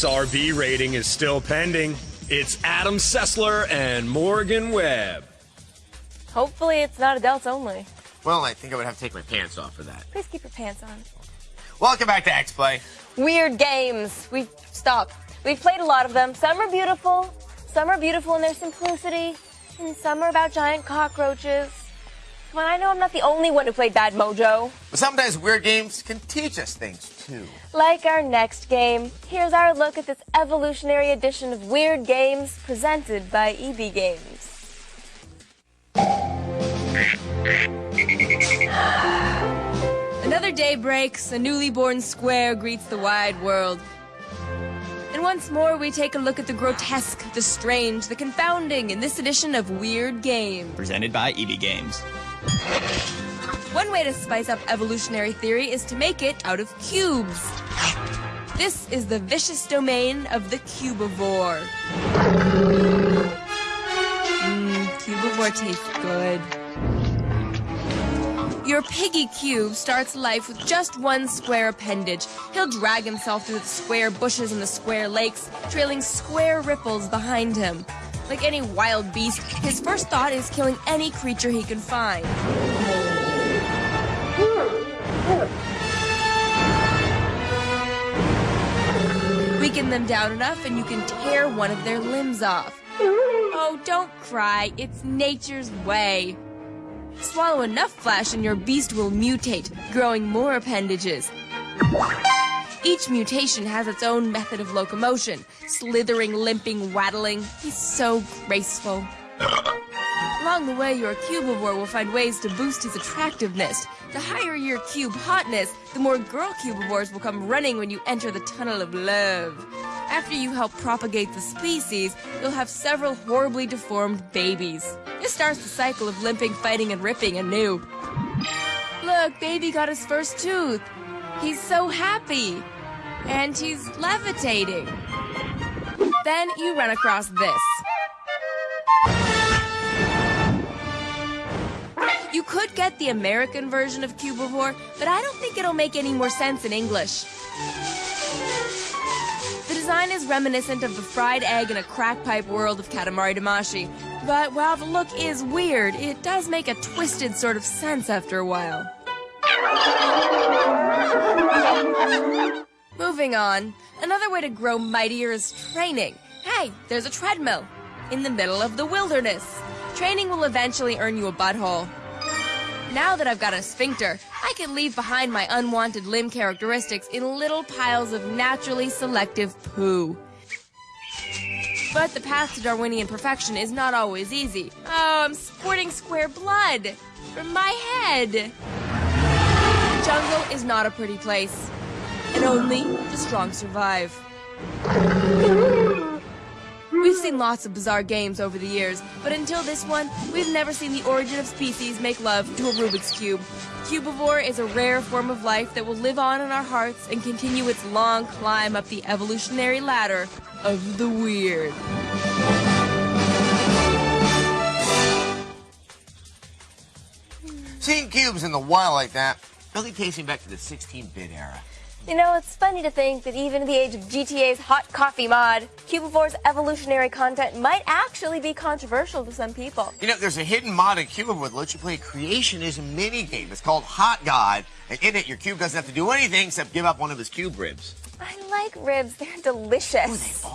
SRB rating is still pending. It's Adam Sessler and Morgan Webb. Hopefully it's not adults only. Well, I think I would have to take my pants off for that. Please keep your pants on. Welcome back to X-Play. Weird games. We've played a lot of them. Some are beautiful. Some are beautiful in their simplicity. And some are about giant cockroaches. Come on, I know I'm not the only one who played Bad Mojo. But sometimes weird games can teach us things, too. Like our next game. Here's our look at this evolutionary edition of Weird Games presented by EB Games. Another day breaks, a newly born square greets the wide world. And once more we take a look at the grotesque, the strange, the confounding in this edition of Weird Games. Presented by EB Games. One way to spice up evolutionary theory is to make it out of cubes. This is the vicious domain of the Cubivore. Cubivore tastes good. Your piggy cube starts life with just one square appendage. He'll drag himself through the square bushes and the square lakes, trailing square ripples behind him. Like any wild beast, his first thought is killing any creature he can find. Weaken them down enough and you can tear one of their limbs off. Oh, don't cry. It's nature's way. Swallow enough flesh and your beast will mutate, growing more appendages. Each mutation has its own method of locomotion. Slithering, limping, waddling. He's so graceful. Along the way, your Cubivore will find ways to boost his attractiveness. The higher your cube hotness, the more girl Cubivores will come running when you enter the tunnel of love. After you help propagate the species, you'll have several horribly deformed babies. This starts the cycle of limping, fighting, and ripping anew. Look, baby got his first tooth. He's so happy. And he's levitating. Then you run across this. You could get the American version of Cubivore, but I don't think it'll make any more sense in English. The design is reminiscent of the fried egg in a crack pipe world of Katamari Damacy. But while the look is weird, it does make a twisted sort of sense after a while. Moving on, another way to grow mightier is training. Hey, there's a treadmill in the middle of the wilderness. Training will eventually earn you a butthole. Now that I've got a sphincter, I can leave behind my unwanted limb characteristics in little piles of naturally selective poo. But the path to Darwinian perfection is not always easy. Oh, I'm squirting square blood from my head. The jungle is not a pretty place, and only the strong survive. We've seen lots of bizarre games over the years, but until this one, we've never seen the origin of species make love to a Rubik's Cube. Cubivore is a rare form of life that will live on in our hearts and continue its long climb up the evolutionary ladder of the weird. Seeing cubes in the wild like that really takes me back to the 16-bit era. You know, it's funny to think that even in the age of GTA's hot coffee mod, Cubivore's evolutionary content might actually be controversial to some people. You know, there's a hidden mod in Cubivore that lets you play a creationism minigame. It's called Hot God, and in it, your cube doesn't have to do anything except give up one of his cube ribs. I like ribs. They're delicious. Oh, they